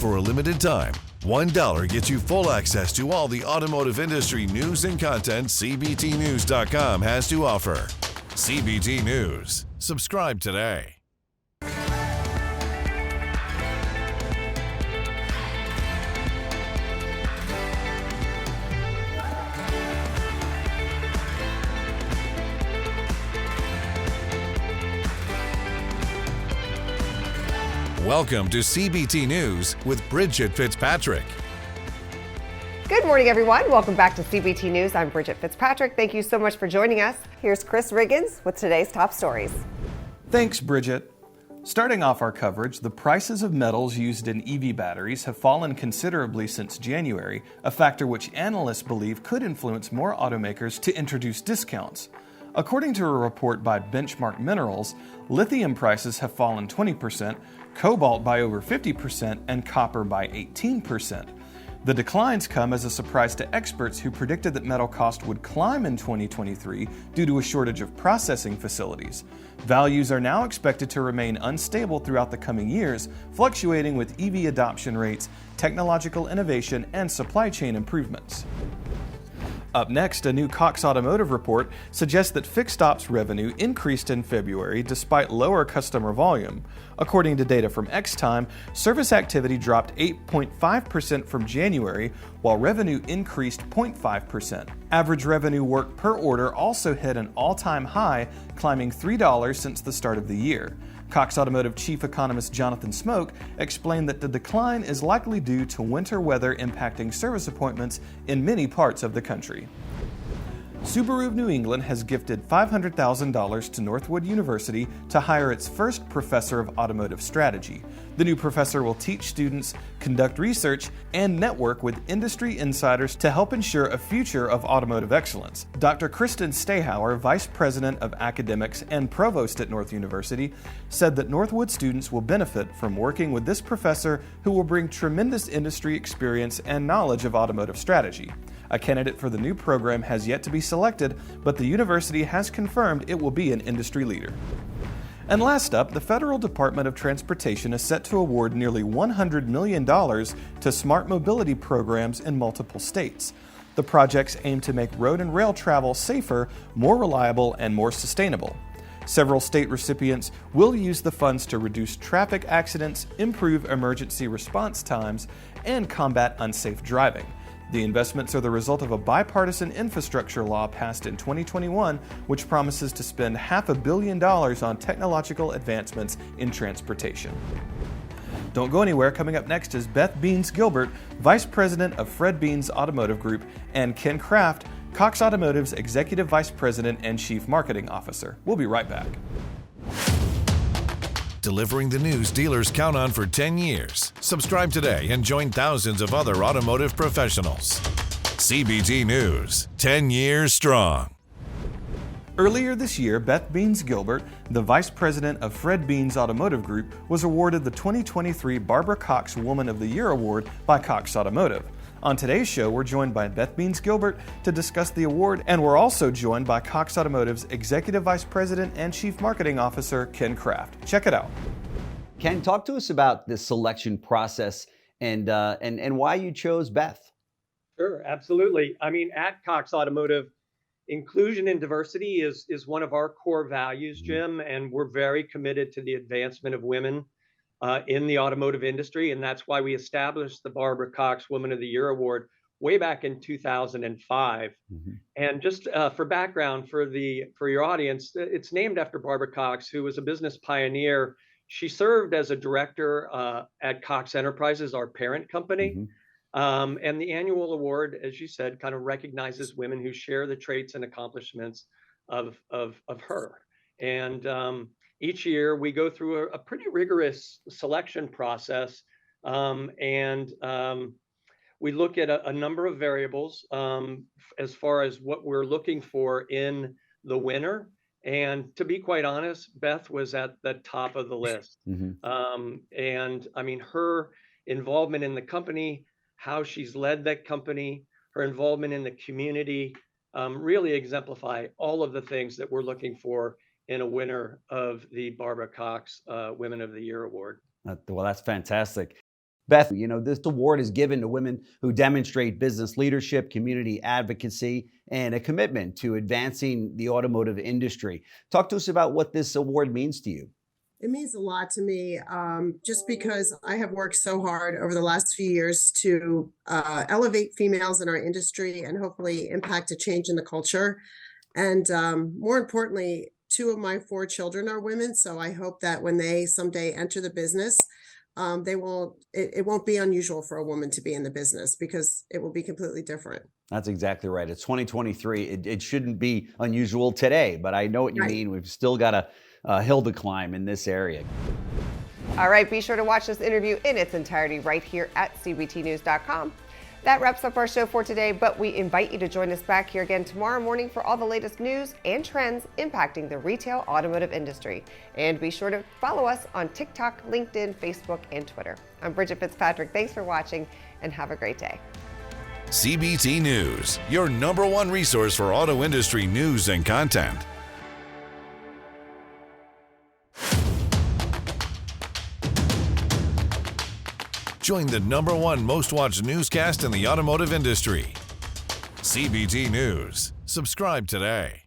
for a limited time, $1 gets you full access to all the automotive industry news and content CBTNews.com has to offer. CBT News. Subscribe today. Welcome to CBT News with Bridget Fitzpatrick. Good morning, everyone. Welcome back to CBT News. I'm Bridget Fitzpatrick. Thank you so much for joining us. Here's Chris Riggins with today's top stories. Thanks, Bridget. Starting off our coverage, the prices of metals used in EV batteries have fallen considerably since January, a factor which analysts believe could influence more automakers to introduce discounts. According to a report by Benchmark Minerals, lithium prices have fallen 20%, cobalt by over 50%, and copper by 18%. The declines come as a surprise to experts who predicted that metal cost would climb in 2023 due to a shortage of processing facilities. Values are now expected to remain unstable throughout the coming years, fluctuating with EV adoption rates, technological innovation, and supply chain improvements. Up next, a new Cox Automotive report suggests that fixed ops revenue increased in February despite lower customer volume. According to data from Xtime, service activity dropped 8.5% from January, while revenue increased 0.5%. Average revenue work per order also hit an all-time high, climbing $3 since the start of the year. Cox Automotive Chief Economist Jonathan Smoke explained that the decline is likely due to winter weather impacting service appointments in many parts of the country. Subaru of New England has gifted $500,000 to Northwood University to hire its first professor of automotive strategy. The new professor will teach students, conduct research, and network with industry insiders to help ensure a future of automotive excellence. Dr. Kristen Stahauer, Vice President of Academics and Provost at North University, said that Northwood students will benefit from working with this professor who will bring tremendous industry experience and knowledge of automotive strategy. A candidate for the new program has yet to be selected, but the university has confirmed it will be an industry leader. And last up, the Federal Department of Transportation is set to award nearly $100 million to smart mobility programs in multiple states. The projects aim to make road and rail travel safer, more reliable, and more sustainable. Several state recipients will use the funds to reduce traffic accidents, improve emergency response times, and combat unsafe driving. The investments are the result of a bipartisan infrastructure law passed in 2021, which promises to spend $500 million on technological advancements in transportation. Don't go anywhere. Coming up next is Beth Beans Gilbert, Vice President of Fred Beans Automotive Group, and Ken Kraft, Cox Automotive's Executive Vice President and Chief Marketing Officer. We'll be right back. Delivering the news dealers count on for 10 years. Subscribe today and join thousands of other automotive professionals. CBT News, 10 years strong. Earlier this year, Beth Beans Gilbert, the Vice President of Fred Beans Automotive Group, was awarded the 2023 Barbara Cox Woman of the Year Award by Cox Automotive. On today's show, we're joined by Beth Beans Gilbert to discuss the award, and we're also joined by Cox Automotive's Executive Vice President and Chief Marketing Officer, Ken Kraft. Check it out. Ken, talk to us about this selection process and why you chose Beth. Sure, absolutely. I mean, at Cox Automotive, inclusion and diversity is one of our core values, Jim, and we're very committed to the advancement of women in the automotive industry, and that's why we established the Barbara Cox Woman of the Year Award way back in 2005. And just for background for your audience, it's named after Barbara Cox, who was a business pioneer. She served as a director at Cox Enterprises, our parent company. And the annual award, as you said, kind of recognizes women who share the traits and accomplishments of her. And each year we go through a pretty rigorous selection process, and we look at a number of variables as far as what we're looking for in the winner. And to be quite honest, Beth was at the top of the list. And I mean, her involvement in the company, how she's led that company, her involvement in the community, really exemplify all of the things that we're looking for in a winner of the Barbara Cox Women of the Year Award. Well, that's fantastic. Beth, this award is given to women who demonstrate business leadership, community advocacy, and a commitment to advancing the automotive industry. Talk to us about what this award means to you. It means a lot to me, just because I have worked so hard over the last few years to elevate females in our industry and hopefully impact a change in the culture. And more importantly, 2 of my 4 children are women. So I hope that when they someday enter the business, it won't be unusual for a woman to be in the business, because it will be completely different. That's exactly right. It's 2023. It shouldn't be unusual today, but I know what you mean. We've still got a hill to climb in this area. All right, be sure to watch this interview in its entirety right here at cbtnews.com. That wraps up our show for today, but we invite you to join us back here again tomorrow morning for all the latest news and trends impacting the retail automotive industry. And be sure to follow us on TikTok, LinkedIn, Facebook, and Twitter. I'm Bridget Fitzpatrick. Thanks for watching, and have a great day. CBT News, your #1 resource for auto industry news and content. Join the #1 most watched newscast in the automotive industry. CBT News. Subscribe today.